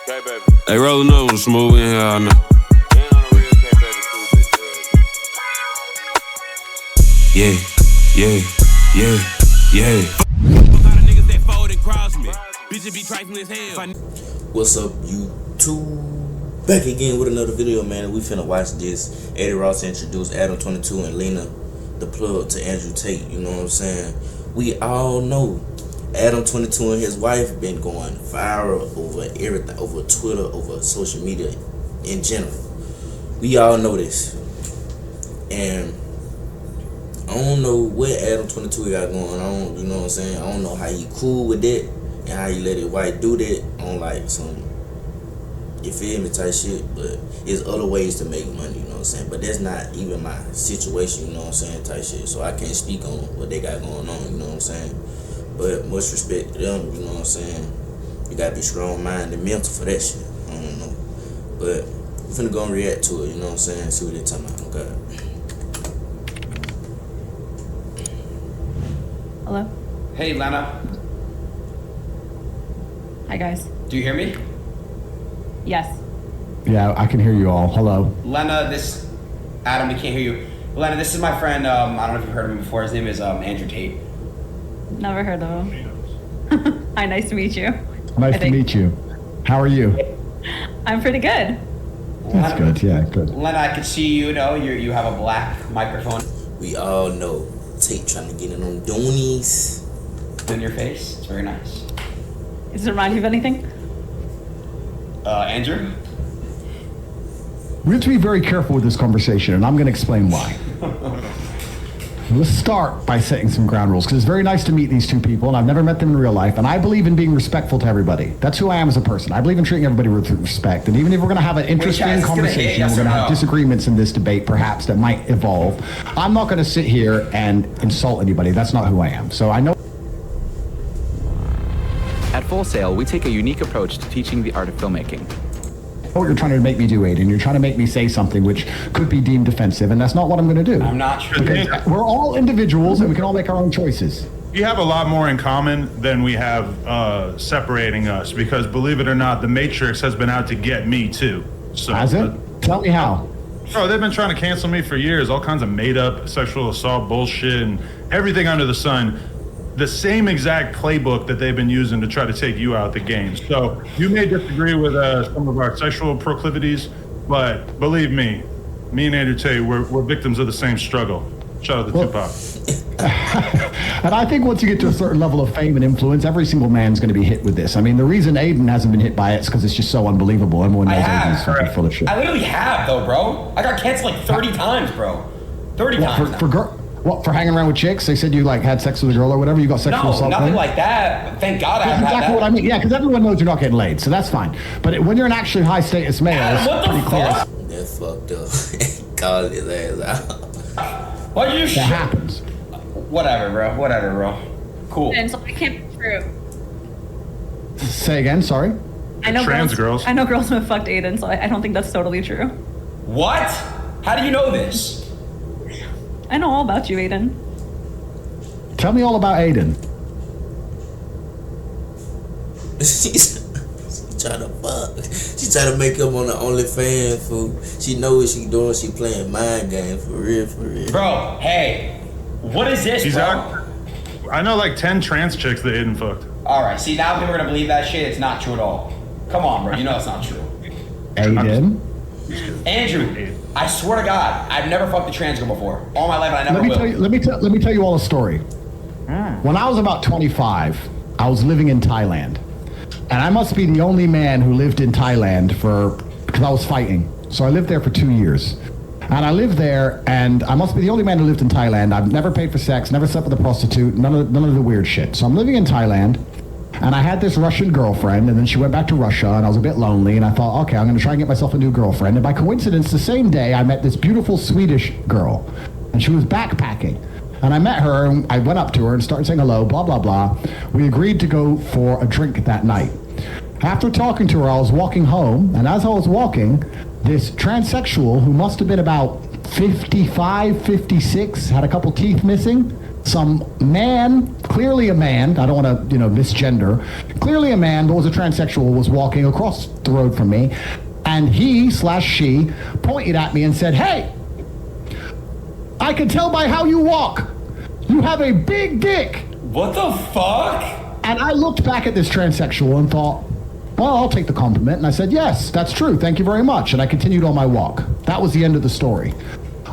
K baby. Hey, rolling up with smooth in here all night. And on the real K baby too, bitch. Yeah, yeah, yeah, yeah. A lot of niggas that fold and cross me. Bitches be trifling as hell. What's up, YouTube? Back again with another video, man. We finna watch this. Eddie Ross introduced Adam 22 and Lena, the plug to Andrew Tate. You know what I'm saying? We all know Adam 22 and his wife been going viral over everything, over Twitter, over social media in general. We all know this. And I don't know what Adam 22 got going on, you know what I'm saying? I don't know how he cool with that and how he let his wife do that on like some, you feel me, type shit. But there's other ways to make money, you know what I'm saying? But that's not even my situation, you know what I'm saying, type shit. So I can't speak on what they got going on, you know what I'm saying? But much respect to them, you know what I'm saying? You gotta be strong-minded and mental for that shit. I don't know. But we're finna go and react to it, you know what I'm saying? See what they talking about. Okay. Hello? Hey, Lena. Hi, guys. Do you hear me? Yes. Yeah, I can hear you all. Hello. Lena, Adam, we can't hear you. Lena, this is my friend, I don't know if you've heard of him before. His name is Andrew Tate. Never heard of him. Hi, nice to meet you. Nice to meet you. How are you? I'm pretty good. That's good, yeah, good. Lena, I can see you have a black microphone We all know Tate trying to get in on Doonies. in your face. It's very nice. Does it remind you of anything? Andrew? We have to be very careful with this conversation, and I'm going to explain why. Let's start by setting some ground rules, because it's very nice to meet these two people, and I've never met them in real life, and I believe in being respectful to everybody. That's who I am as a person. I believe in treating everybody with respect, and even if we're going to have an interesting conversation, we're going to have disagreements in this debate, perhaps, that might evolve, I'm not going to sit here and insult anybody. That's not who I am. So I know. At Full Sail, we take a unique approach to teaching the art of filmmaking. What you're trying to make me do, Aiden. You're trying to make me say something which could be deemed offensive, and that's not what I'm going to do. I'm not sure. Because we're all individuals, and we can all make our own choices. We have a lot more in common than we have separating us, because believe it or not, the Matrix has been out to get me too. So, Has it? Tell me how. Bro, they've been trying to cancel me for years. All kinds of made-up sexual assault bullshit and everything under the sun. The same exact playbook that they've been using to try to take you out the game. So you may disagree with some of our sexual proclivities, but believe me and Andrew Tate, we're victims of the same struggle. Shout out to Tupac. And I think once you get to a certain level of fame and influence, every single man's going to be hit with this. I mean, the reason Aiden hasn't been hit by it is because it's just so unbelievable. Everyone knows Aiden's fucking full of shit. I literally have, though, bro. I got canceled like 30 times, bro. 30 times. For hanging around with chicks? They said you like had sex with a girl or whatever? You got sexual assault? No, nothing like that. Thank God I haven't had that. Exactly what I mean. Yeah, because everyone knows you're not getting laid, so that's fine. But when you're an actually high status male, it's pretty clear. That fucked up. Called his ass out. What you That happens. Whatever, bro. Cool. And so it can't be true. Say again, sorry? I know Trans girls. I know girls who have fucked Aiden, so I don't think that's totally true. What? How do you know this? I know all about you, Aiden. Tell me all about Aiden. She's trying to fuck. She trying to make him on the OnlyFans, fool. She know what she doing. She playing mind games, for real. Bro, hey. What is this, He's bro? out. I know like 10 trans chicks that Aiden fucked. Alright, see, now people are gonna believe that shit. It's not true at all. Come on, bro. You know it's not true. Aiden? Andrew, I swear to God, I've never fucked a trans girl before. All my life, and I never will. Let me tell you all a story. When I was about 25, I was living in Thailand. And I must be the only man who lived in Thailand because I was fighting. So I lived there for 2 years. And I lived there, and I must be the only man who lived in Thailand. I've never paid for sex, never slept with a prostitute, none of the weird shit. So I'm living in Thailand, and I had this Russian girlfriend, and then she went back to Russia, and I was a bit lonely, and I thought, okay, I'm going to try and get myself a new girlfriend. And by coincidence, the same day, I met this beautiful Swedish girl, and she was backpacking. And I met her, and I went up to her and started saying hello, blah, blah, blah. We agreed to go for a drink that night. After talking to her, I was walking home, and as I was walking, this transsexual who must have been about 55, 56, had a couple teeth missing, some man, clearly a man, I don't want to, misgender, clearly a man, but was a transsexual, was walking across the road from me, and he/she pointed at me and said, "Hey, I can tell by how you walk. You have a big dick." What the fuck? And I looked back at this transsexual and thought, well, I'll take the compliment. And I said, yes, that's true. Thank you very much. And I continued on my walk. That was the end of the story.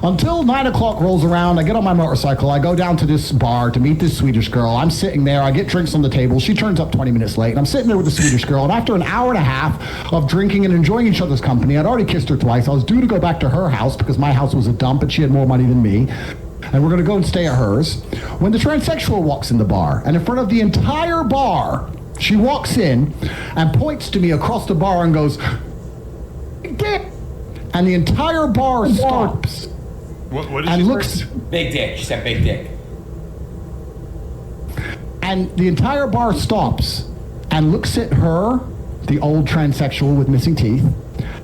Until 9 o'clock rolls around, I get on my motorcycle, I go down to this bar to meet this Swedish girl. I'm sitting there, I get drinks on the table. She turns up 20 minutes late, and I'm sitting there with the Swedish girl. And after an hour and a half of drinking and enjoying each other's company, I'd already kissed her twice. I was due to go back to her house because my house was a dump and she had more money than me. And we're going to go and stay at hers. When the transsexual walks in the bar, and in front of the entire bar, she walks in and points to me across the bar and goes, "Dick!" And the entire bar stops. What did and she looks say? Big dick. She said big dick. And the entire bar stops and looks at her, the old transsexual with missing teeth,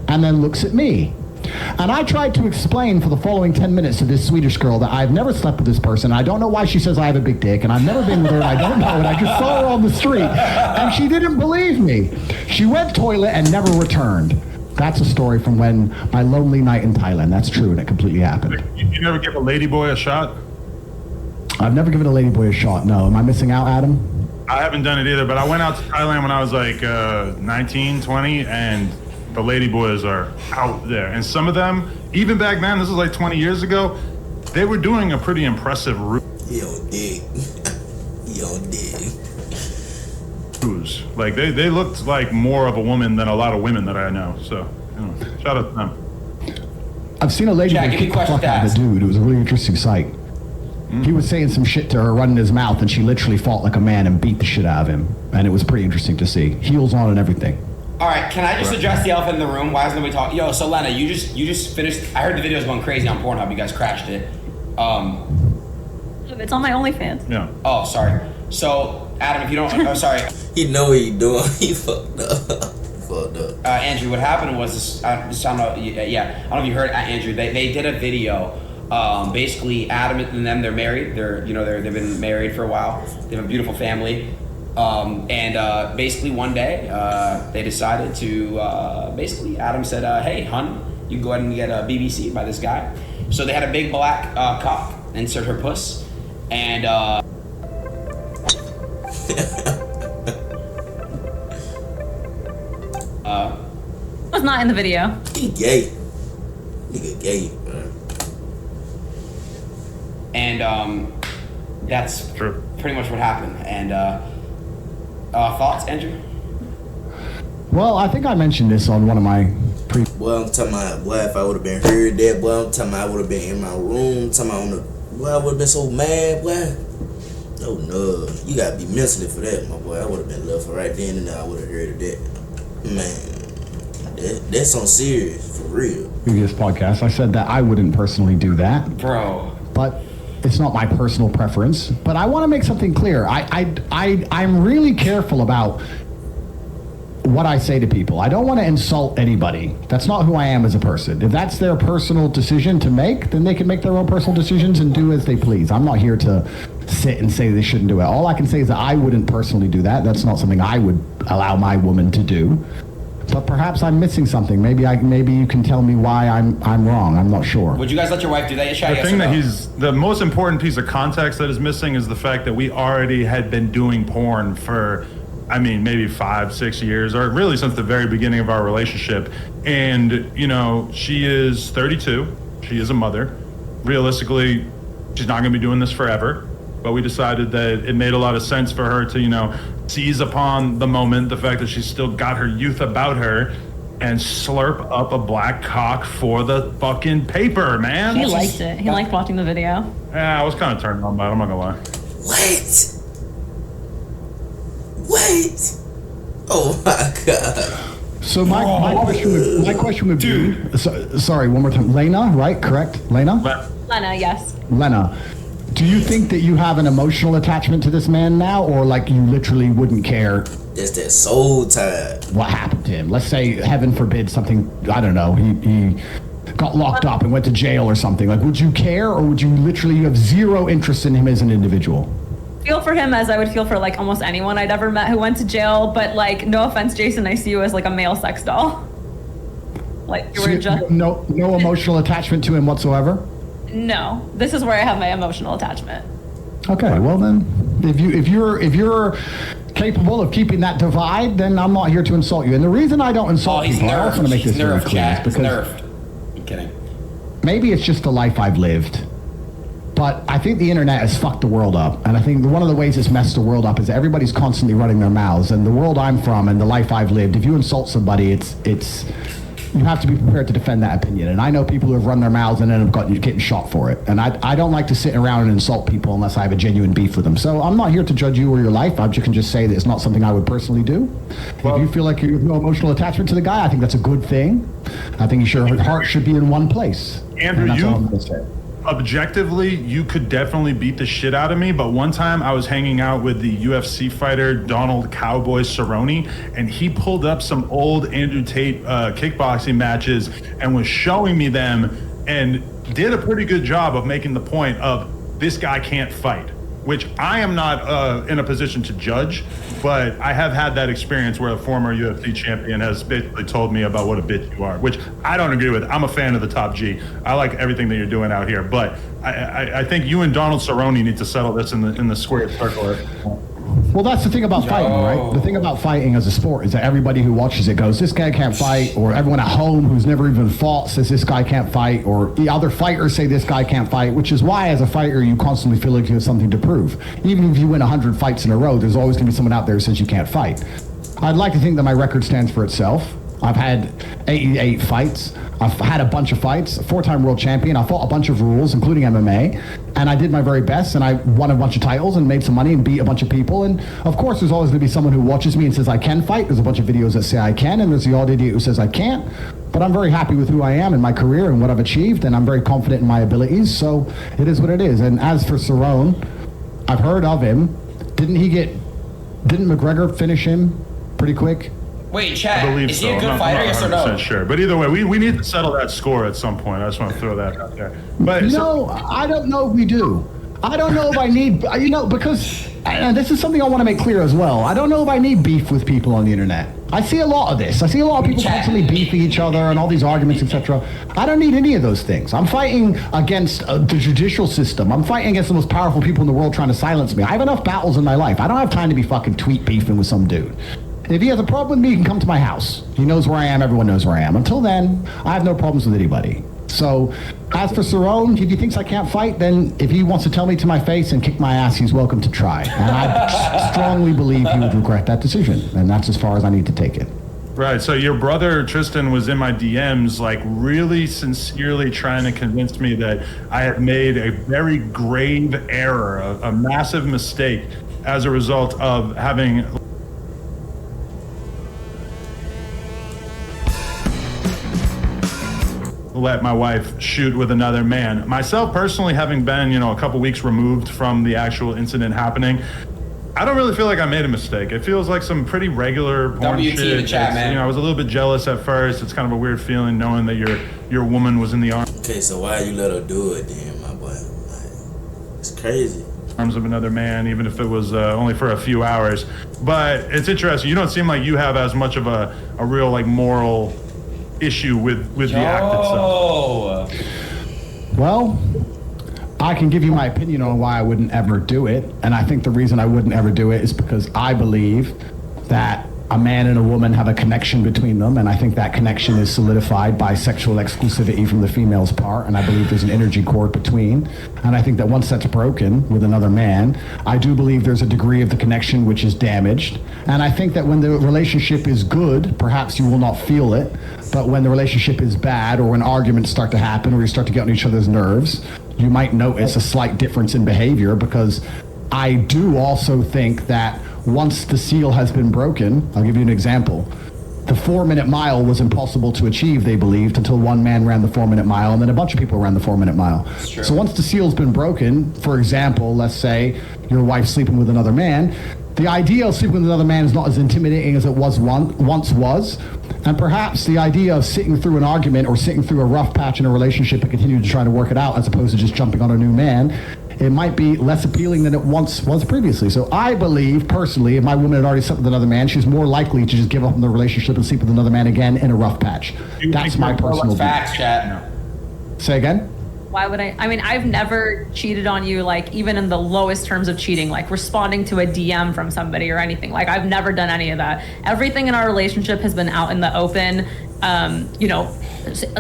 and then looks at me. And I tried to explain for the following 10 minutes to this Swedish girl that I've never slept with this person. I don't know why she says I have a big dick, and I've never been with her, and I don't know, and I just saw her on the street. And she didn't believe me. She went toilet and never returned. That's a story from when my lonely night in Thailand. That's true, and it completely happened. You never give a ladyboy a shot? I've never given a ladyboy a shot, no. Am I missing out, Adam? I haven't done it either, but I went out to Thailand when I was like 19, 20, and the ladyboys are out there. And some of them, even back then, this was like 20 years ago, they were doing a pretty impressive route. Yo, dig. Yo, dig. Like, they looked like more of a woman than a lot of women that I know. So, shout out to them. I've seen a lady Jack, kick any the fuck questions to out of a ask? dude. It was a really interesting sight. He was saying some shit to her, running his mouth, and she literally fought like a man and beat the shit out of him. And it was pretty interesting to see. Heels on and everything. All right, can I just address the elephant in the room? Why is nobody talking? Yo, so Lena, you just finished. I heard the video's going crazy on Pornhub. You guys crashed it. It's on my OnlyFans. Yeah. Oh, sorry. So, Adam, if you don't, oh, sorry. He know what he doing. He fucked up. Fucked up. Andrew, what happened was this. I don't know. Yeah, I don't know if you heard Andrew. They did a video. Basically, Adam and them, they're married. They've been married for a while. They have a beautiful family. Basically one day, they decided to, Adam said, hey, hun, you can go ahead and get a BBC by this guy. So they had a big black cock insert her puss, and It's not in the video. He gay. Nigga gay, man. And that's True. pretty much what happened. And thoughts, Andrew? Well, I think I mentioned this on one of my Boy, I'm talking about, boy, if I would have been heard that, boy, I'm talking about I would have been in my room, talking about boy, I would have been so mad, boy. Oh no, you gotta be mentally for that, my boy. I would have been left right then and there. I would have heard of that. Man, that's on serious, for real. previous podcast. I said that I wouldn't personally do that. Bro. But it's not my personal preference. But I want to make something clear. I'm really careful about what I say to people. I don't want to insult anybody. That's not who I am as a person. If that's their personal decision to make, then they can make their own personal decisions and do as they please. I'm not here to sit and say they shouldn't do it. All I can say is that I wouldn't personally do that. That's not something I would allow my woman to do. But perhaps I'm missing something. Maybe you can tell me why I'm wrong. I'm not sure. Would you guys let your wife do that? The thing that the most important piece of context that is missing is the fact that we already had been doing porn for, I mean, maybe 5-6 years, or really since the very beginning of our relationship. And, you know, she is 32. She is a mother. Realistically, she's not going to be doing this forever. But we decided that it made a lot of sense for her to, you know, seize upon the moment, the fact that she's still got her youth about her, and slurp up a black cock for the fucking paper, man. He liked it. He liked watching the video. Yeah, I was kind of turned on by it, I'm not gonna lie. Wait. Oh my God. So my question would be, sorry, one more time. Lena, right? Correct? Lena? Lena, yes. Lena, do you think that you have an emotional attachment to this man now, or like you literally wouldn't care That's that soul tie. what happened to him? Let's say, heaven forbid, something, I don't know, he got locked up and went to jail or something, like, would you care, or would you literally have zero interest in him as an individual? Feel for him as I would feel for like almost anyone I'd ever met who went to jail, but like, no offense, Jason, I see you as like a male sex doll. Like you So were just no emotional attachment to him whatsoever? no. This is where I have my emotional attachment. Okay, well then, if you're capable of keeping that divide, then I'm not here to insult you. And the reason I don't insult he's people, I also want to make this He's very nerfed, clear, Jack. is He's because nerfed. I'm kidding. maybe it's just the life I've lived. But I think the internet has fucked the world up. And I think one of the ways it's messed the world up is that everybody's constantly running their mouths. And the world I'm from and the life I've lived, if you insult somebody, it's you have to be prepared to defend that opinion. And I know people who have run their mouths and then have getting shot for it. And I don't like to sit around and insult people unless I have a genuine beef with them. So I'm not here to judge you or your life. I can just say that it's not something I would personally do. Well, if you feel like you have no emotional attachment to the guy, I think that's a good thing. I think your heart should be in one place. Andrew, and that's all I'm gonna say. Objectively, you could definitely beat the shit out of me, but one time I was hanging out with the UFC fighter Donald Cowboy Cerrone, and he pulled up some old Andrew Tate kickboxing matches and was showing me them and did a pretty good job of making the point of this guy can't fight, which I am not in a position to judge, but I have had that experience where a former UFC champion has basically told me about what a bitch you are, which I don't agree with. I'm a fan of the Top G. I like everything that you're doing out here, but I think you and Donald Cerrone need to settle this in the square circle. Well, that's the thing about fighting, right? The thing about fighting as a sport is that everybody who watches it goes, this guy can't fight, or everyone at home who's never even fought says this guy can't fight, or the other fighters say this guy can't fight, which is why as a fighter you constantly feel like you have something to prove. Even if you win 100 fights in a row, there's always going to be someone out there who says you can't fight. I'd like to think that my record stands for itself. I've had 88 fights. I've had a bunch of fights, a 4-time world champion. I fought a bunch of rules, including MMA, and I did my very best, and I won a bunch of titles and made some money and beat a bunch of people. And of course, there's always going to be someone who watches me and says I can fight. There's a bunch of videos that say I can, and there's the odd idiot who says I can't. But I'm very happy with who I am in my career and what I've achieved, and I'm very confident in my abilities, so it is what it is. And as for Cerrone, I've heard of him. Didn't McGregor finish him pretty quick? Wait, I Chad, believe is so. he a good fighter, yes or no? Sure, but either way, we need to settle that score at some point. I just want to throw that out there. But I don't know if we do. I don't know if I need, because and this is something I want to make clear as well. I don't know if I need beef with people on the internet. I see a lot of this. I see a lot of people constantly beefing each other and all these arguments, etc. I don't need any of those things. I'm fighting against the judicial system. I'm fighting against the most powerful people in the world trying to silence me. I have enough battles in my life. I don't have time to be fucking tweet beefing with some dude. If he has a problem with me, he can come to my house. He knows where I am. Everyone knows where I am. Until then, I have no problems with anybody. So, as for Cerrone, if he thinks I can't fight, then if he wants to tell me to my face and kick my ass, he's welcome to try. And I strongly believe he would regret that decision. And that's as far as I need to take it. Right, so your brother Tristan was in my DMs, like really sincerely trying to convince me that I had made a very grave error, a massive mistake as a result of having let my wife shoot with another man. Myself personally, having been, a couple weeks removed from the actual incident happening, I don't really feel like I made a mistake. It feels like some pretty regular porn WT shit. in the chat, man. I was a little bit jealous at first. It's kind of a weird feeling knowing that your woman was in the Okay, so why you let her do it then, my boy? It's crazy. arms of another man, even if it was only for a few hours. But it's interesting. You don't seem like you have as much of a real like moral issue with the act itself. Well, I can give you my opinion on why I wouldn't ever do it. And I think the reason I wouldn't ever do it is because I believe that a man and a woman have a connection between them, and I think that connection is solidified by sexual exclusivity from the female's part, and I believe there's an energy cord between. And I think that once that's broken with another man, I do believe there's a degree of the connection which is damaged. And I think that when the relationship is good, perhaps you will not feel it, but when the relationship is bad, or when arguments start to happen, or you start to get on each other's nerves, you might notice a slight difference in behavior, because I do also think that once the seal has been broken, I'll give you an example. The 4-minute mile was impossible to achieve, they believed, until one man ran the 4-minute mile, and then a bunch of people ran the 4-minute mile. So once the seal's been broken, for example, let's say your wife's sleeping with another man, the idea of sleeping with another man is not as intimidating as it was once was. And perhaps the idea of sitting through an argument or sitting through a rough patch in a relationship and continue to try to work it out as opposed to just jumping on a new man, it might be less appealing than it once was previously. So I believe, personally, if my woman had already slept with another man, she's more likely to just give up on the relationship and sleep with another man again in a rough patch. That's my personal view. Facts, chat. No. Say again? Why would I? I mean, I've never cheated on you, like, even in the lowest terms of cheating, like responding to a DM from somebody or anything. Like, I've never done any of that. Everything in our relationship has been out in the open. You know,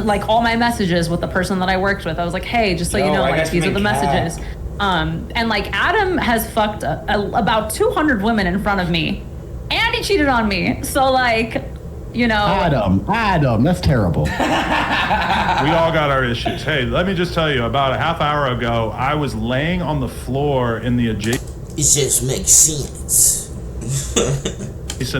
like all my messages with the person that I worked with, I was like, hey, just so you know, like, these are the messages. And like, Adam has fucked about 200 women in front of me, and he cheated on me. So, like, you know. Adam, that's terrible. We all got our issues. Hey, let me just tell you, about a half hour ago, I was laying on the floor in the adjacent It just makes sense.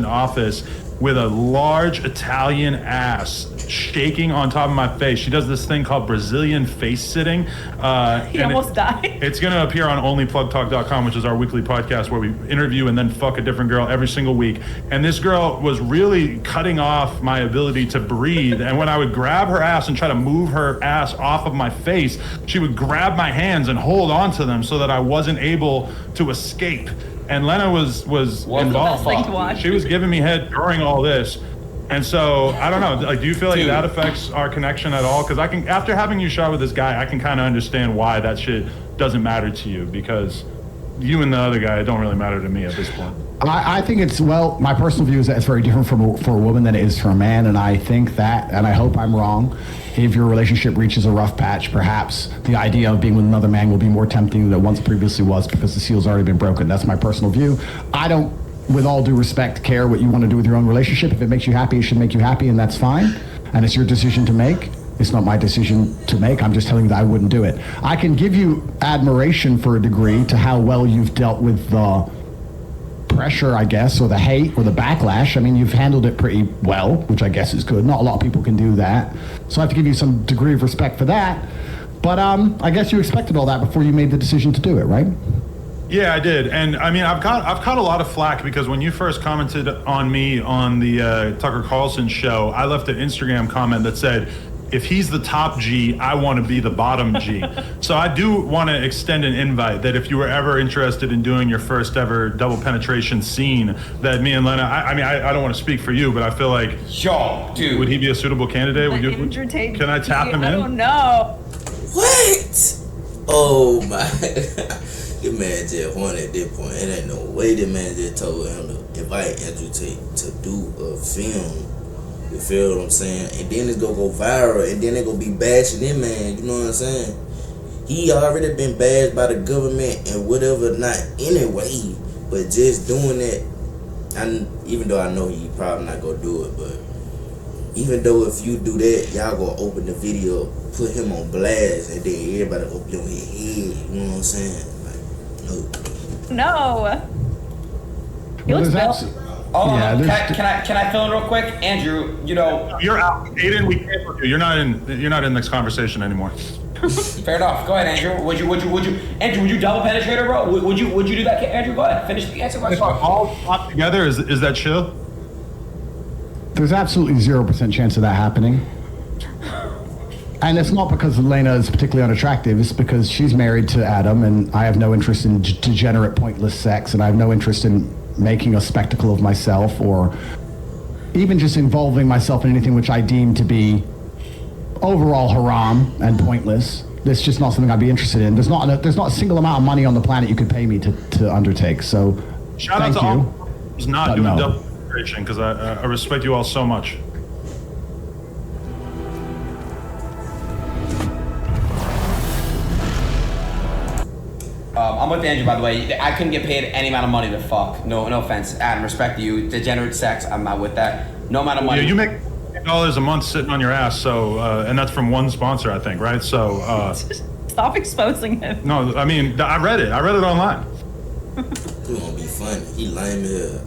office with a large Italian ass shaking on top of my face. She does this thing called Brazilian face sitting. He almost died. It's going to appear on onlyplugtalk.com, which is our weekly podcast where we interview and then fuck a different girl every single week. And this girl was really cutting off my ability to breathe. And when I would grab her ass and try to move her ass off of my face, she would grab my hands and hold on to them so that I wasn't able to escape. And Lena was involved. the best thing to watch. She was giving me head during all this. And so, I don't know, like, do you feel like that affects our connection at all? Because I can, after having you shot with this guy, I can kind of understand why that shit doesn't matter to you, because you and the other guy don't really matter to me at this point. I think it's, well, my personal view is that it's very different for a woman than it is for a man, and I think that, and I hope I'm wrong, if your relationship reaches a rough patch, perhaps the idea of being with another man will be more tempting than it once previously was because the seal's already been broken. That's my personal view. I don't, with all due respect, care what you want to do with your own relationship. If it makes you happy, it should make you happy, and that's fine. And it's your decision to make. It's not my decision to make. I'm just telling you that I wouldn't do it. I can give you admiration for a degree to how well you've dealt with the pressure, I guess, or the hate or the backlash. I mean, you've handled it pretty well, which I guess is good. Not a lot of people can do that. So I have to give you some degree of respect for that. But I guess you expected all that before you made the decision to do it, right? Yeah, I did. And I mean, I've caught a lot of flack because when you first commented on me on the Tucker Carlson show, I left an Instagram comment that said, if he's the top G, I want to be the bottom G. So I do want to extend an invite that if you were ever interested in doing your first ever double penetration scene, that me and Lena, I mean, I don't want to speak for you, but I feel like, yo, dude, would he be a suitable candidate? Would you, Andrew Tate, can I tap him in? I don't know. What? Oh my. The man just won at this point. It ain't no way the man just told him to invite Andrew Tate to do a film. You feel what I'm saying? And then it's gonna go viral, and then they gonna be bashing him, man. You know what I'm saying? He already been bashed by the government and whatever, not anyway. But just doing that, and even though I know he probably not gonna do it, but even though if you do that, y'all gonna open the video, put him on blast, and then everybody gonna be on his head. You know what I'm saying? No. He Well, looks there's built. Oh, Yeah, can I fill in real quick, Andrew? You know, You're out. Aiden, we can't with you. You're not in this conversation anymore. fair enough. Go ahead, Andrew. Would you, Andrew? Would you double penetrate her, bro? Would you do that, Andrew? Go ahead. Finish the answer. If we're all pop together, is that chill? There's absolutely 0% chance of that happening. And it's not because Elena is particularly unattractive. It's because she's married to Adam, and I have no interest in degenerate, pointless sex, and I have no interest in making a spectacle of myself or even just involving myself in anything which I deem to be overall haram and pointless. It's just not something I'd be interested in. There's not a single amount of money on the planet you could pay me to undertake. So, Shout out thank to you. all who's not But doing no. double penetration, because I respect you all so much. I'm with Andrew, by the way. I couldn't get paid any amount of money to fuck. No offense, Adam. Respect to you. Degenerate sex. I'm not with that. No amount of money. Yeah, you make $8 a month sitting on your ass, so and that's from one sponsor, I think, right? So Stop exposing him. no, I mean, I read it online. He gonna be funny. He lame as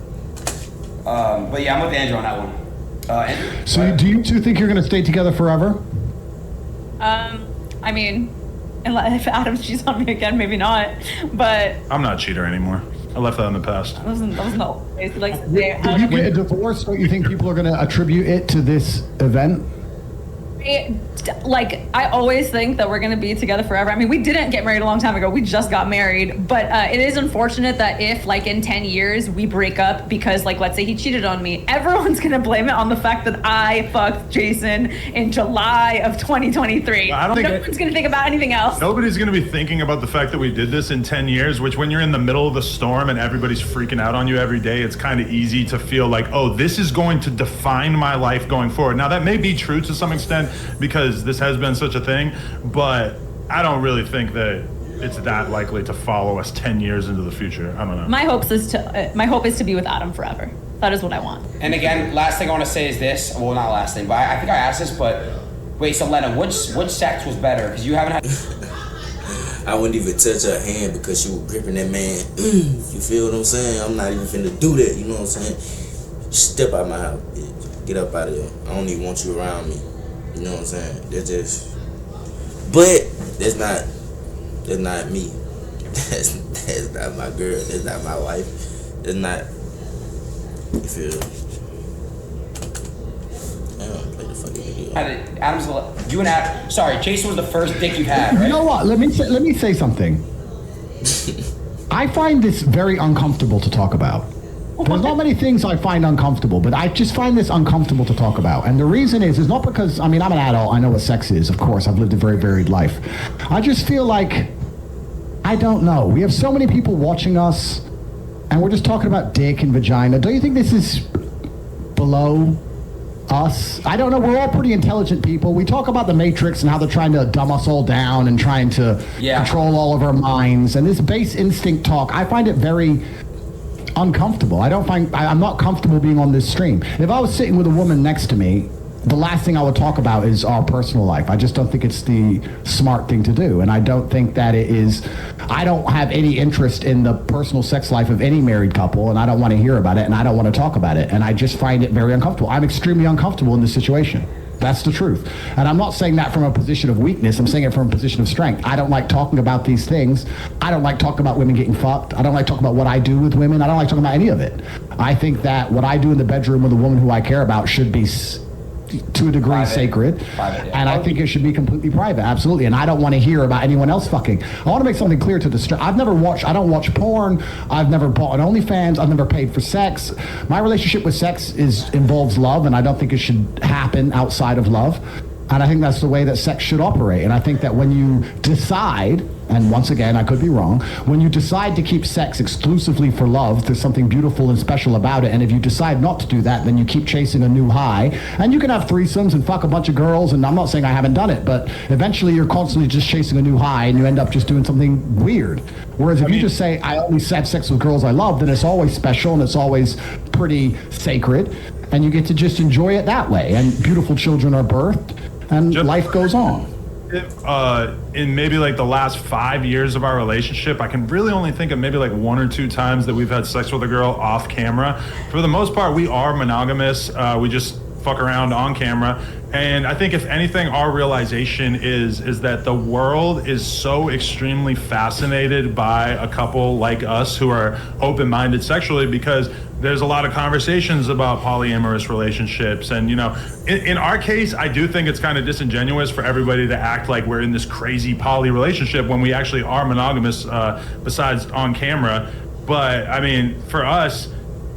hell. But yeah, I'm with Andrew on that one. Andrew. So, do you two think you're going to stay together forever? I mean, if Adam cheats on me again, maybe not. But I'm not a cheater anymore. I left that in the past. That wasn't the place. Like, If you get a divorce, don't you think people are going to attribute it to this event? I always think that we're going to be together forever. I mean, we didn't get married a long time ago. We just got married. But it is unfortunate that if, like, in 10 years we break up because, like, let's say he cheated on me, everyone's going to blame it on the fact that I fucked Jason in July of 2023. I don't think no one's going to think about anything else. Nobody's going to be thinking about the fact that we did this in 10 years, which when you're in the middle of the storm and everybody's freaking out on you every day, it's kind of easy to feel like, oh, this is going to define my life going forward. Now, that may be true to some extent because this has been such a thing, but I don't really think that it's that likely to follow us 10 years into the future. I don't know. My hope is to be with Adam forever. That is what I want. And again, last thing I want to say is this. Well, not last thing, but I think I asked this, but wait, so Lena, which sex was better? Because you haven't had... I wouldn't even touch her hand because she was gripping that man. You feel what I'm saying? I'm not even finna do that, you know what I'm saying? Step out my house, bitch. Get up out of here. I don't even want you around me. You know what I'm saying? That's just... But that's not me. That's not my girl. That's not my wife. That's not... You feel... I don't play the fucking video. You and Adam... Sorry, Jason was the first dick you've had, right? You know what? Let me say something. I find this very uncomfortable to talk about. There's not many things I find uncomfortable, but I just find this uncomfortable to talk about. And the reason is not because, I mean, I'm an adult. I know what sex is, of course. I've lived a very varied life. I just feel like, I don't know. We have so many people watching us, and we're just talking about dick and vagina. Don't you think this is below us? I don't know. We're all pretty intelligent people. We talk about the Matrix and how they're trying to dumb us all down and trying to control all of our minds. And this base instinct talk, I find it very... uncomfortable. I'm not comfortable being on this stream. If I was sitting with a woman next to me, the last thing I would talk about is our personal life. I just don't think it's the smart thing to do. And I don't think that it is, I don't have any interest in the personal sex life of any married couple, and I don't want to hear about it, and I don't want to talk about it. And I just find it very uncomfortable. I'm extremely uncomfortable in this situation. That's the truth. And I'm not saying that from a position of weakness. I'm saying it from a position of strength. I don't like talking about these things. I don't like talking about women getting fucked. I don't like talking about what I do with women. I don't like talking about any of it. I think that what I do in the bedroom with a woman who I care about should be to a degree sacred. Private, yeah. And I think it should be completely private, absolutely. And I don't want to hear about anyone else fucking. I want to make something clear to the I don't watch porn. I've never bought an OnlyFans. I've never paid for sex. My relationship with sex involves love, and I don't think it should happen outside of love. And I think that's the way that sex should operate. And I think that when you decide, and once again, I could be wrong, when you decide to keep sex exclusively for love, there's something beautiful and special about it. And if you decide not to do that, then you keep chasing a new high. And you can have threesomes and fuck a bunch of girls, and I'm not saying I haven't done it, but eventually you're constantly just chasing a new high, and you end up just doing something weird. Whereas if you just say, I only have sex with girls I love, then it's always special, and it's always pretty sacred, and you get to just enjoy it that way. And beautiful children are birthed, and life goes on. In maybe like the last 5 years of our relationship, I can really only think of maybe like 1 or 2 times that we've had sex with a girl off camera. For the most part, we are monogamous. We just fuck around on camera. And I think if anything, our realization is that the world is so extremely fascinated by a couple like us who are open-minded sexually, because there's a lot of conversations about polyamorous relationships. And, you know, in our case, I do think it's kind of disingenuous for everybody to act like we're in this crazy poly relationship when we actually are monogamous, besides on camera. But I mean, for us,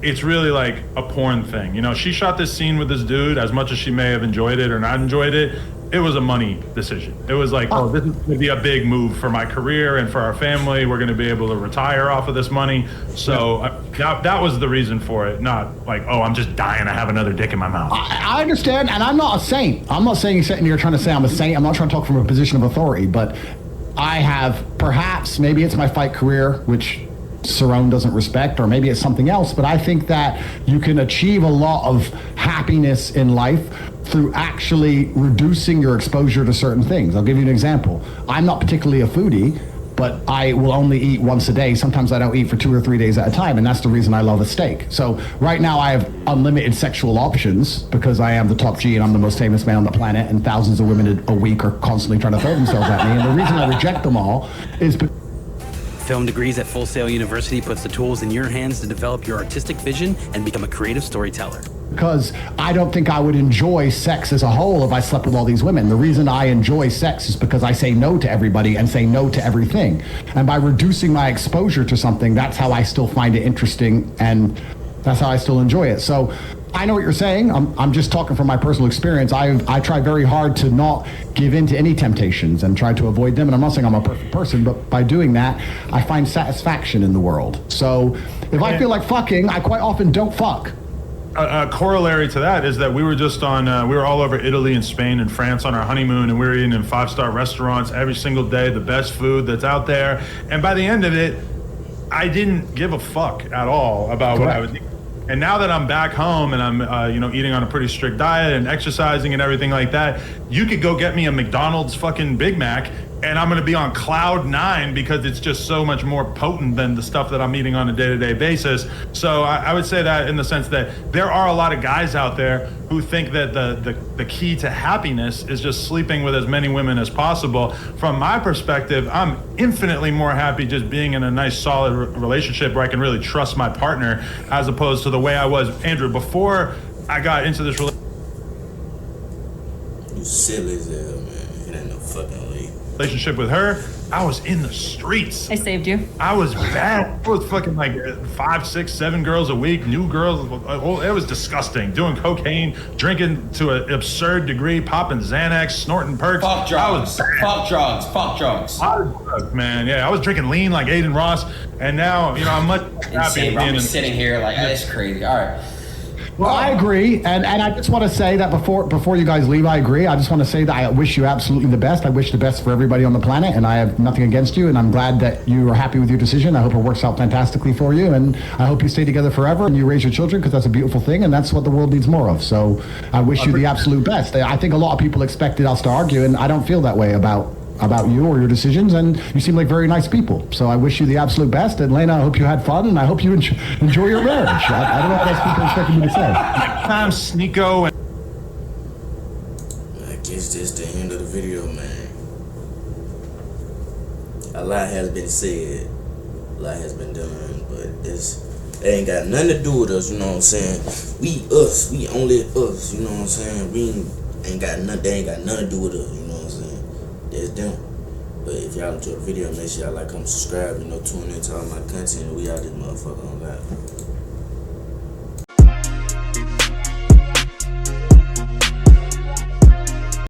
it's really like a porn thing. You know, she shot this scene with this dude. As much as she may have enjoyed it or not enjoyed it, it was a money decision. It was like, oh, this is going to be a big move for my career and for our family. We're going to be able to retire off of this money. So that was the reason for it. Not like, oh, I'm just dying to have another dick in my mouth. I understand, and I'm not a saint. I'm not saying you're sitting here trying to say I'm a saint. I'm not trying to talk from a position of authority, but I have perhaps, maybe it's my fight career, which Cerrone doesn't respect, or maybe it's something else, but I think that you can achieve a lot of happiness in life through actually reducing your exposure to certain things. I'll give you an example. I'm not particularly a foodie, but I will only eat once a day. Sometimes I don't eat for 2 or 3 days at a time, and that's the reason I love a steak. So right now I have unlimited sexual options because I am the top G and I'm the most famous man on the planet, and thousands of women a week are constantly trying to throw themselves at me. And the reason I reject them all is because Film Degrees at Full Sail University puts the tools in your hands to develop your artistic vision and become a creative storyteller. Because I don't think I would enjoy sex as a whole if I slept with all these women. The reason I enjoy sex is because I say no to everybody and say no to everything. And by reducing my exposure to something, that's how I still find it interesting, and that's how I still enjoy it. So I know what you're saying. I'm just talking from my personal experience. I try very hard to not give in to any temptations and try to avoid them. And I'm not saying I'm a perfect person, but by doing that, I find satisfaction in the world. So if I feel like fucking, I quite often don't fuck. A corollary to that is that we were just on, we were all over Italy and Spain and France on our honeymoon, and we were eating in 5-star restaurants every single day, the best food that's out there. And by the end of it, I didn't give a fuck at all about what I was eating. And now that I'm back home and I'm, eating on a pretty strict diet and exercising and everything like that, you could go get me a McDonald's fucking Big Mac and I'm going to be on cloud 9 because it's just so much more potent than the stuff that I'm eating on a day-to-day basis. So I would say that in the sense that there are a lot of guys out there who think that the key to happiness is just sleeping with as many women as possible. From my perspective, I'm infinitely more happy just being in a nice, solid relationship where I can really trust my partner, as opposed to the way I was, Andrew, before I got into this relationship. You silly as hell, man. It ain't no fucking way. Relationship with her, I was in the streets. I saved you. I was bad. I was fucking like 5, 6, 7 girls a week, new girls. It was disgusting. Doing cocaine, drinking to an absurd degree, popping Xanax, snorting perks. Fuck drugs. Fuck drugs. Fuck drugs. I was, man, yeah, I was drinking lean like Aiden Ross, and now I'm much happier. I'm just sitting here like, that's crazy. All right. Well, I agree, and I just want to say that before you guys leave, I agree. I just want to say that I wish you absolutely the best. I wish the best for everybody on the planet, and I have nothing against you, and I'm glad that you are happy with your decision. I hope it works out fantastically for you, and I hope you stay together forever and you raise your children, because that's a beautiful thing, and that's what the world needs more of. So I wish you the absolute best. I think a lot of people expected us to argue, and I don't feel that way about you or your decisions, and you seem like very nice people. So I wish you the absolute best. And Lena, I hope you had fun, and I hope you enjoy your marriage. I don't know what else people expected me to say. I'm Sneeko. I guess that's the end of the video, man. A lot has been said, a lot has been done, but this ain't got nothing to do with us, you know what I'm saying? We only us, you know what I'm saying? We ain't got nothing, they ain't got nothing to do with us, you know what I'm saying? That's them. But if y'all enjoyed the video, make sure y'all like, comment, subscribe, tune in to all my content. We out this motherfucker on that.